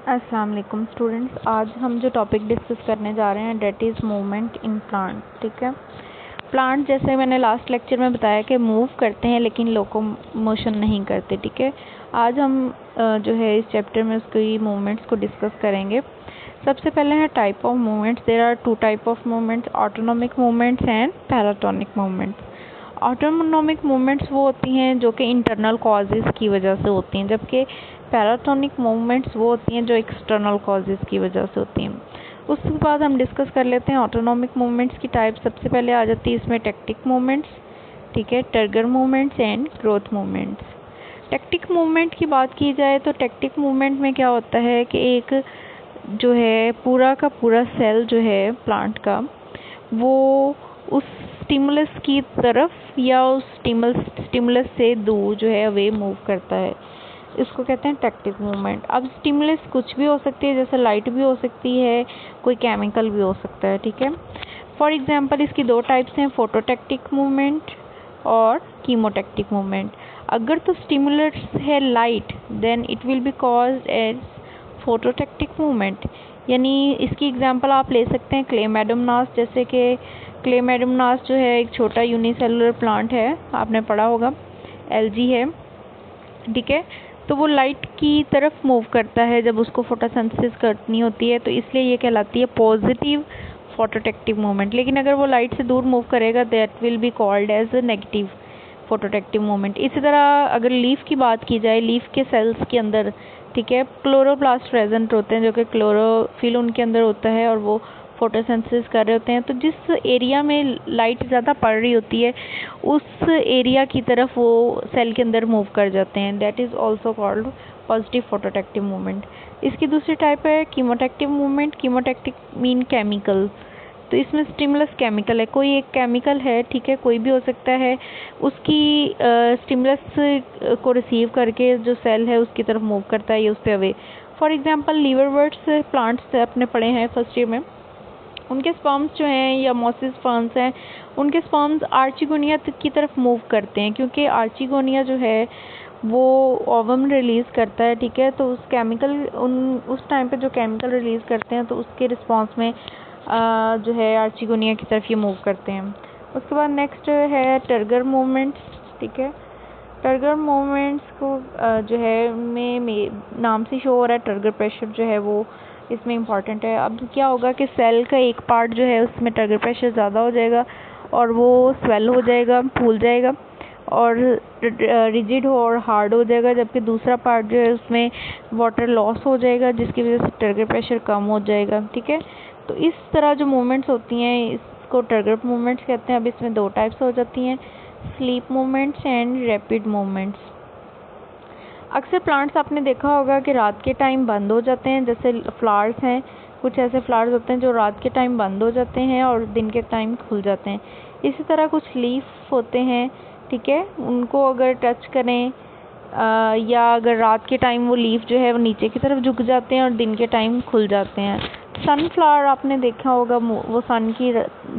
अस्सलाम वालेकुम स्टूडेंट्स, आज हम जो टॉपिक डिस्कस करने जा रहे हैं that is movement in plant. ठीक है, प्लांट जैसे मैंने लास्ट लेक्चर में बताया कि मूव करते हैं लेकिन लोकोमोशन नहीं करते। ठीक है, आज हम जो है इस चैप्टर में उसकी मूवमेंट्स को डिस्कस करेंगे। सबसे पहले है type of movements. There are two type of movements, autonomic movements and paratonic movements. Autonomic movements वो होती हैं जो कि इंटरनल कॉजेज़ की वजह से होती हैं, जबकि पैराटोनिक मूवमेंट्स वो होती हैं जो एक्सटर्नल कॉजेज़ की वजह से होती हैं। उसके बाद हम डिस्कस कर लेते हैं ऑटोनॉमिक मूवमेंट्स की टाइप। सबसे पहले आ जाती है इसमें टेक्टिक मूवमेंट्स, ठीक है, trigger movements and growth movements. Tactic movement की बात की जाए तो टेक्टिक मूवमेंट में क्या होता है कि एक जो है पूरा का पूरा सेल जो है प्लांट का वो उस स्टिमुलस की तरफ या उस स्टिमुलस से दूर जो है अवे मूव करता है, इसको कहते हैं टेक्टिक मूवमेंट। अब स्टिमुलस कुछ भी हो सकती है, जैसे लाइट भी हो सकती है, कोई केमिकल भी हो सकता है। ठीक है, फॉर एग्जांपल इसकी दो टाइप्स हैं, फोटोटेक्टिक मूवमेंट और कीमोटेक्टिक मूवमेंट। अगर तो स्टिमुलस है light, then it will be caused as phototactic movement. यानी इसकी एग्जांपल आप ले सकते हैं क्लेमेडोमोनास, जैसे कि क्लेमेडोमोनास जो है एक छोटा यूनिसेलुलर प्लांट है, आपने पढ़ा होगा, एल्गी है। ठीक है, तो वो लाइट की तरफ मूव करता है जब उसको फोटोसिंथेसिस करनी होती है, तो इसलिए ये कहलाती है पॉजिटिव फोटोटेक्टिव मूवमेंट। लेकिन अगर वो लाइट से दूर मूव करेगा, that will be called as negative phototactic movement. इसी तरह अगर लीफ की बात की जाए, लीफ के सेल्स के अंदर, ठीक है, क्लोरोप्लास्ट प्रेजेंट होते हैं जो कि क्लोरोफिल उनके अंदर होता है और वो फोटोसिंथेसिस कर रहे होते हैं। तो जिस एरिया में लाइट ज़्यादा पड़ रही होती है उस एरिया की तरफ वो सेल के अंदर मूव कर जाते हैं, that is also called positive phototactic movement. इसकी दूसरी टाइप है chemotactic movement. Chemotactic mean chemical, तो इसमें स्टिमुलस केमिकल है, कोई एक केमिकल है, ठीक है, कोई भी हो सकता है, उसकी स्टिमुलस को रिसीव करके जो सेल है उसकी तरफ मूव करता है या उससे अवे। फॉर एग्जांपल लीवरवर्ट्स प्लांट्स अपने पढ़े हैं फर्स्ट ईयर में, उनके स्पर्म्स जो हैं या मॉसिस फर्न्स हैं, उनके स्पर्म्स आर्चिगोनिया की तरफ मूव करते हैं, क्योंकि आर्चिगोनिया जो है वो ओवम रिलीज़ करता है। ठीक है, तो उस केमिकल उस टाइम पे जो केमिकल रिलीज़ करते हैं तो उसके रिस्पॉन्स में जो है आर्चिगोनिया की तरफ ये मूव करते हैं। उसके बाद नेक्स्ट है टर्गर मूवमेंट्स। ठीक है, टर्गर मूवमेंट्स को जो है में नाम से शो हो रहा है, टर्गर प्रेशर जो है वो इसमें इम्पॉर्टेंट है। अब क्या होगा कि सेल का एक पार्ट जो है उसमें टर्गर प्रेशर ज़्यादा हो जाएगा और वो स्वेल हो जाएगा, फूल जाएगा और रिजिड हो और हार्ड हो जाएगा, जबकि दूसरा पार्ट जो है उसमें वाटर लॉस हो जाएगा जिसकी वजह से टर्गर प्रेशर कम हो जाएगा। ठीक है, तो इस तरह जो मूवमेंट्स होती हैं इसको टर्गर मूवमेंट्स कहते हैं। अब इसमें दो टाइप्स हो जाती हैं, sleep movements and rapid movements. अक्सर प्लांट्स आपने देखा होगा कि रात के टाइम बंद हो जाते हैं, जैसे फ्लावर्स हैं, कुछ ऐसे फ्लावर्स होते हैं जो रात के टाइम बंद हो जाते हैं और दिन के टाइम खुल जाते हैं। इसी तरह कुछ लीफ होते हैं, ठीक है, उनको अगर टच करें या अगर रात के टाइम वो लीफ जो है वो नीचे की तरफ झुक जाते हैं और दिन के टाइम खुल जाते हैं। सनफ्लावर आपने देखा होगा, वो सन की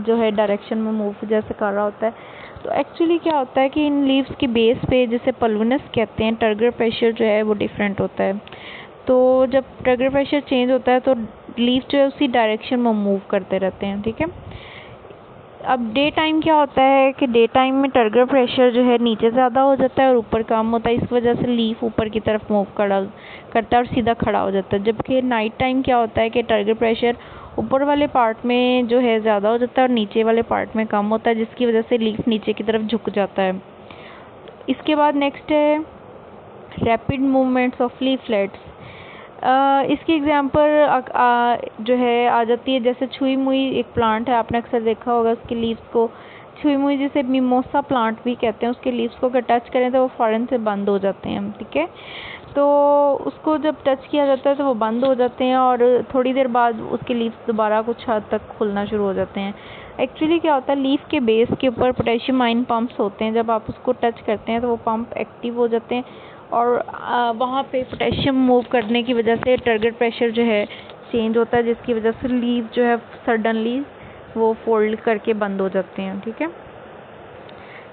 जो है डायरेक्शन में मूव जैसे कर रहा होता है। तो एक्चुअली क्या होता है कि इन लीव्स की बेस पे, जिसे पल्वनस कहते हैं, टर्गर प्रेशर जो है वो डिफरेंट होता है। तो जब टर्गर प्रेशर चेंज होता है तो लीव्स जो है उसी डायरेक्शन में मूव करते रहते हैं। ठीक है, अब डे टाइम क्या होता है कि डे टाइम में टर्गर प्रेशर जो है नीचे ज़्यादा हो जाता है और ऊपर कम होता है, इस वजह से लीफ ऊपर की तरफ मूव करता है और सीधा खड़ा हो जाता है। जबकि नाइट टाइम क्या होता है कि टर्गर प्रेशर ऊपर वाले पार्ट में जो है ज़्यादा हो जाता है और नीचे वाले पार्ट में कम होता है, जिसकी वजह से लीफ नीचे की तरफ झुक जाता है। इसके बाद नेक्स्ट है रैपिड मूवमेंट्स ऑफ लीफलेट्स। इसकी एग्जांपल जो है आ जाती है, जैसे छुई मुई एक प्लांट है, आपने अक्सर देखा होगा उसके लीव्स को, छुई मुई जिसे मिमोसा प्लांट भी कहते हैं, उसके लीव्स को अगर टच करें तो वो फ़ौरन से बंद हो जाते हैं। ठीक है, तो उसको जब टच किया जाता है तो वो बंद हो जाते हैं और थोड़ी देर बाद उसके लीव्स दोबारा कुछ हद तक खुलना शुरू हो जाते हैं। एक्चुअली क्या होता है, लीफ के बेस के ऊपर पोटेशियम आयन पंप्स होते हैं, जब आप उसको टच करते हैं तो वो पंप एक्टिव हो जाते हैं और वहाँ पे पोटेशियम मूव करने की वजह से टर्गर प्रेशर जो है चेंज होता है, जिसकी वजह से लीव जो है सडनली वो फोल्ड करके बंद हो जाते हैं। ठीक है,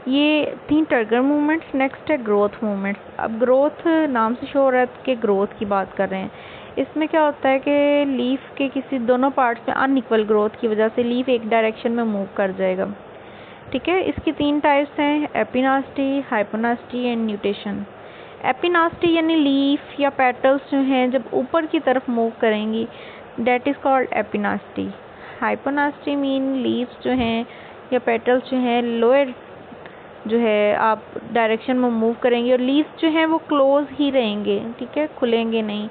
ये थी ट्रिगर मूवमेंट्स। नेक्स्ट है ग्रोथ मूवमेंट्स। अब ग्रोथ नाम से शो हो रहा है कि ग्रोथ की बात कर रहे हैं। इसमें क्या होता है कि लीफ के किसी दोनों पार्ट्स में अनइक्वल ग्रोथ की वजह से लीफ एक डायरेक्शन में मूव कर जाएगा। ठीक है, इसकी 3 टाइप्स हैं, एपिनास्टी, हाइपोनास्टी एंड न्यूटेशन। एपिनास्टी यानी लीफ या पेटल्स जो हैं जब ऊपर की तरफ मूव करेंगी, that is called epinasty. Hyponasty mean leaves जो हैं या पेटल्स जो हैं लोअर जो है आप डायरेक्शन में मूव करेंगे और लीव्स जो हैं वो क्लोज ही रहेंगे, ठीक है, खुलेंगे नहीं,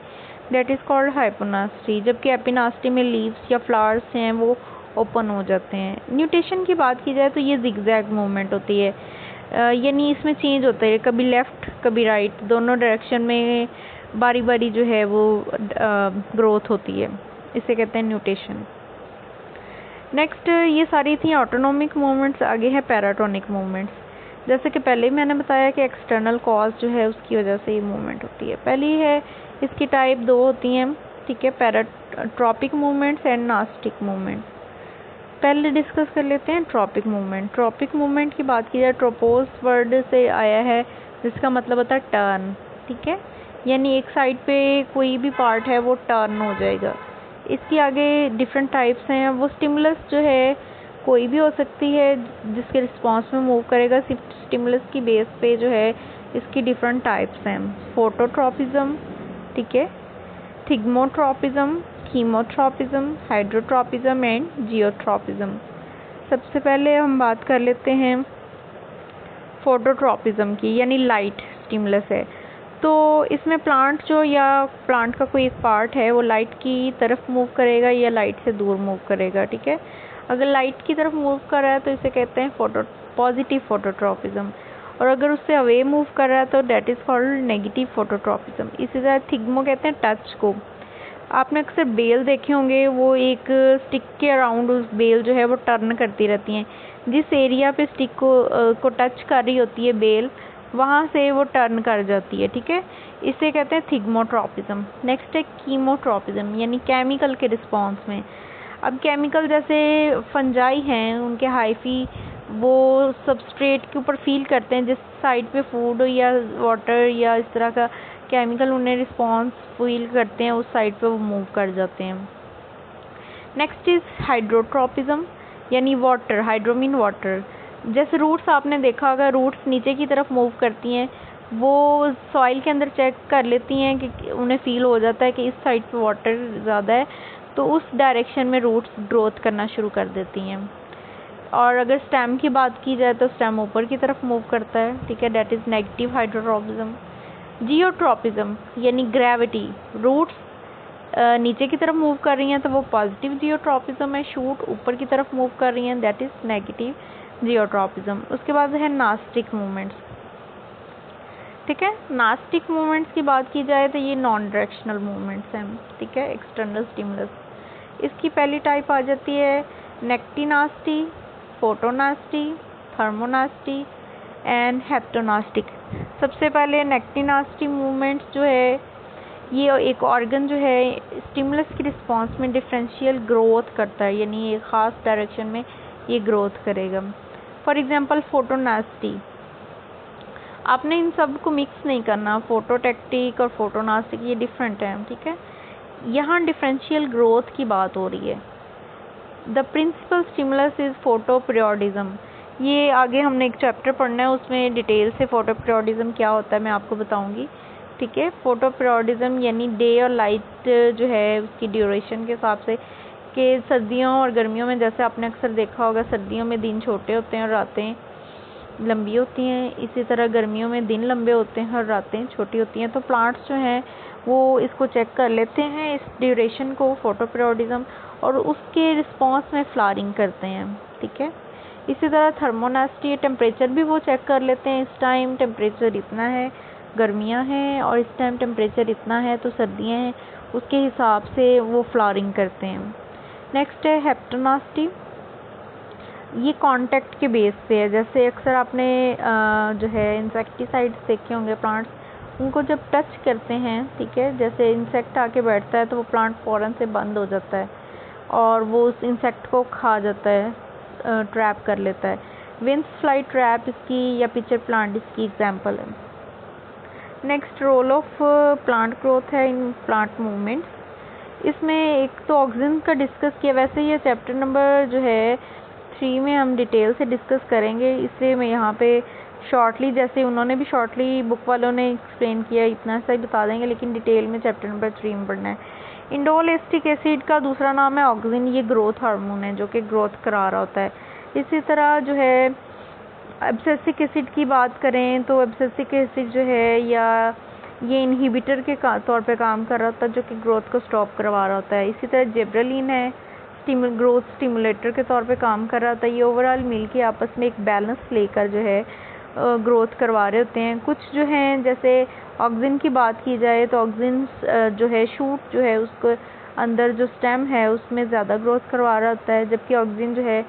डेट इज़ कॉल्ड हाइपोनास्टी। जबकि एपिनास्टी में लीव्स या फ्लावर्स हैं वो ओपन हो जाते हैं। न्यूटेशन की बात की जाए तो ये जिगजैग मूवमेंट होती है, यानी इसमें चेंज होता है, कभी लेफ़्ट कभी राइट, दोनों डायरेक्शन में बारी बारी जो है वो ग्रोथ होती है, इसे कहते हैं न्यूटेशन। नेक्स्ट ये सारी थी ऑटोनॉमिक मूवमेंट्स। आगे है पैराटोनिक मूवमेंट्स। जैसे कि पहले मैंने बताया कि एक्सटर्नल कॉज जो है उसकी वजह से ये मूवमेंट होती है। पहली है, इसकी टाइप 2 होती हैं, ठीक है, पैराट्रॉपिक मूवमेंट्स एंड नास्टिक मूवमेंट। पहले डिस्कस कर लेते हैं ट्रॉपिक मूवमेंट। ट्रॉपिक मूवमेंट की बात की जाए, ट्रोपोज वर्ड से आया है जिसका मतलब होता है टर्न, ठीक है, यानी एक साइड पे कोई भी पार्ट है वो टर्न हो जाएगा। इसकी आगे डिफरेंट टाइप्स हैं। वो स्टिमुलस जो है कोई भी हो सकती है जिसके रिस्पॉन्स में मूव करेगा। स्टिमुलस की बेस पे जो है इसकी डिफरेंट टाइप्स हैं। फोटोट्रॉपिज्म, ठीक है, thigmotropism, chemotropism, hydrotropism and geotropism. सबसे पहले हम बात कर लेते हैं फोटोट्रॉपिज्म की, यानी लाइट स्टिमुलस है। तो इसमें प्लांट जो या प्लांट का कोई एक पार्ट है वो लाइट की तरफ मूव करेगा या लाइट से दूर मूव करेगा, ठीक है। अगर लाइट की तरफ मूव कर रहा है तो इसे कहते हैं पॉजिटिव फोटोट्रॉपिज्म, और अगर उससे अवे मूव कर रहा है तो date is called negative phototropism. इसी तरह थिग्मो कहते हैं टच को। आपने अक्सर बेल देखे होंगे, वो एक स्टिक के अराउंड उस बेल जो है वो टर्न करती रहती हैं। जिस एरिया पे स्टिक को टच कर रही होती है बेल, वहाँ से वो टर्न कर जाती है, ठीक है, इसे कहते हैं थिग्मोट्रॉपिज्म। नेक्स्ट है कीमोट्रॉपिज्म, यानी केमिकल के रिस्पॉन्स में। अब केमिकल जैसे फंजाई हैं, उनके हाइफी वो सबस्ट्रेट के ऊपर फील करते हैं, जिस साइड पे फूड या वाटर या इस तरह का केमिकल उन्हें रिस्पॉन्स फील करते हैं, उस साइड पे वो मूव कर जाते हैं। नेक्स्ट इज़ हाइड्रोट्रॉपिज्म, यानी वाटर, हाइड्रो मीन वाटर। जैसे रूट्स आपने देखा होगा, रूट्स नीचे की तरफ मूव करती हैं, वो सॉइल के अंदर चेक कर लेती हैं कि उन्हें फील हो जाता है कि इस साइड पे वाटर ज़्यादा है, तो उस डायरेक्शन में रूट्स ग्रोथ करना शुरू कर देती हैं। और अगर स्टेम की बात की जाए तो स्टेम ऊपर की तरफ मूव करता है, ठीक है, that is negative hydrotropism. Geotropism यानी ग्रेविटी, रूट्स नीचे की तरफ मूव कर रही हैं तो वो पॉजिटिव जियोट्रॉपिज्म है, शूट ऊपर की तरफ मूव कर रही हैं, दैट इज़ नेगेटिव जियोट्रॉपिज्म। उसके बाद है नास्टिक मूवमेंट्स, ठीक है। नास्टिक मूवमेंट्स की बात की जाए तो ये नॉन डायरेक्शनल मूवमेंट्स हैं, ठीक है, एक्सटर्नल स्टिमुलस। इसकी पहली टाइप आ जाती है नेक्टिनास्टी, फोटोनास्टी, थर्मोनास्टी एंड हेप्टोनास्टिक। सबसे पहले नेक्टिनास्टी मूवमेंट्स जो है, ये एक ऑर्गन जो है स्टिमुलस की रिस्पॉन्स में डिफरेंशियल ग्रोथ करता है, यानी एक ख़ास डायरेक्शन में ये ग्रोथ करेगा। फॉर एग्जांपल फोटोनास्टी, आपने इन सब को मिक्स नहीं करना, फोटोटेक्टिक और फोटोनास्टिक ये डिफरेंट हैं, ठीक है। यहाँ डिफरेंशियल ग्रोथ की बात हो रही है। The principal stimulus is photoperiodism. ये आगे हमने एक चैप्टर पढ़ना है, उसमें डिटेल से फोटोपीरियोडिज्म क्या होता है मैं आपको बताऊंगी, ठीक है। फोटोपीरियोडिज्म यानी डे और लाइट जो है उसकी ड्यूरेशन के हिसाब से, कि सर्दियों और गर्मियों में जैसे आपने अक्सर देखा होगा, सर्दियों में दिन छोटे होते हैं और रातें लंबी होती हैं, इसी तरह गर्मियों में दिन लंबे होते हैं और रातें छोटी होती हैं। तो प्लांट्स जो हैं वो इसको चेक कर लेते हैं, इस ड्यूरेशन को, फोटोपीरियोडिज्म, और उसके रिस्पॉन्स में फ्लावरिंग करते हैं, ठीक है। इसी तरह थर्मोनास्टी, टेम्परेचर भी वो चेक कर लेते हैं, इस टाइम टेम्परेचर इतना है, गर्मियां हैं, और इस टाइम टेम्परेचर इतना है तो सर्दियां हैं, उसके हिसाब से वो फ्लावरिंग करते हैं। नेक्स्ट है हेप्टोनास्टी, ये कांटेक्ट के बेस पे है। जैसे अक्सर आपने जो है इंसेक्टिसाइड्स देखे होंगे, प्लांट्स उनको जब टच करते हैं, ठीक है, जैसे इंसेक्ट आके बैठता है तो वो प्लांट फ़ौरन से बंद हो जाता है और वो उस इंसेक्ट को खा जाता है, ट्रैप कर लेता है। विंस फ्लाई ट्रैप इसकी या पिचर प्लांट इसकी एग्जांपल है। Next role of plant growth है इन प्लांट मूवमेंट। इसमें एक तो ऑक्सीजन का डिस्कस किया, वैसे ये चैप्टर नंबर जो है 3 में हम डिटेल से डिस्कस करेंगे, इसलिए मैं यहाँ पे शॉर्टली, जैसे उन्होंने भी शॉर्टली बुक वालों ने एक्सप्लेन किया इतना सा ही बता देंगे, लेकिन डिटेल में चैप्टर नंबर 3 में पढ़ना है। इंडोल एसिटिक एसिड का दूसरा नाम है ऑक्सिन, ये ग्रोथ हार्मोन है जो कि ग्रोथ करा रहा होता है। इसी तरह जो है एब्सिसिक एसिड की बात करें तो एब्सिसिक एसिड जो है या ये इनहिबिटर के तौर पे काम कर रहा होता है जो कि ग्रोथ को स्टॉप करवा रहा होता है। इसी तरह जेब्रेलिन है, ग्रोथ स्टिमुलेटर के तौर पे काम कर रहा होता है। ये ओवरऑल मिलके आपस में एक बैलेंस लेकर जो है ग्रोथ करवा रहे होते हैं। कुछ जो हैं जैसे ऑक्सिन की बात की जाए तो ऑक्सिन जो है शूट जो है उसको अंदर जो स्टेम है उसमें ज़्यादा ग्रोथ करवा रहा होता है, जबकि ऑक्सिन जो है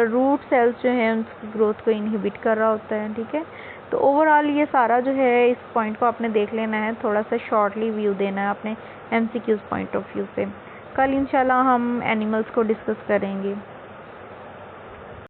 रूट सेल्स जो हैं उनकी ग्रोथ को इनहिबिट कर रहा होता है। ठीक है, तो ओवरऑल ये सारा जो है इस पॉइंट को आपने देख लेना है, थोड़ा सा शॉर्टली व्यू देना है अपने MCQs पॉइंट ऑफ व्यू से। कल इंशाल्लाह हम एनिमल्स को डिस्कस करेंगे।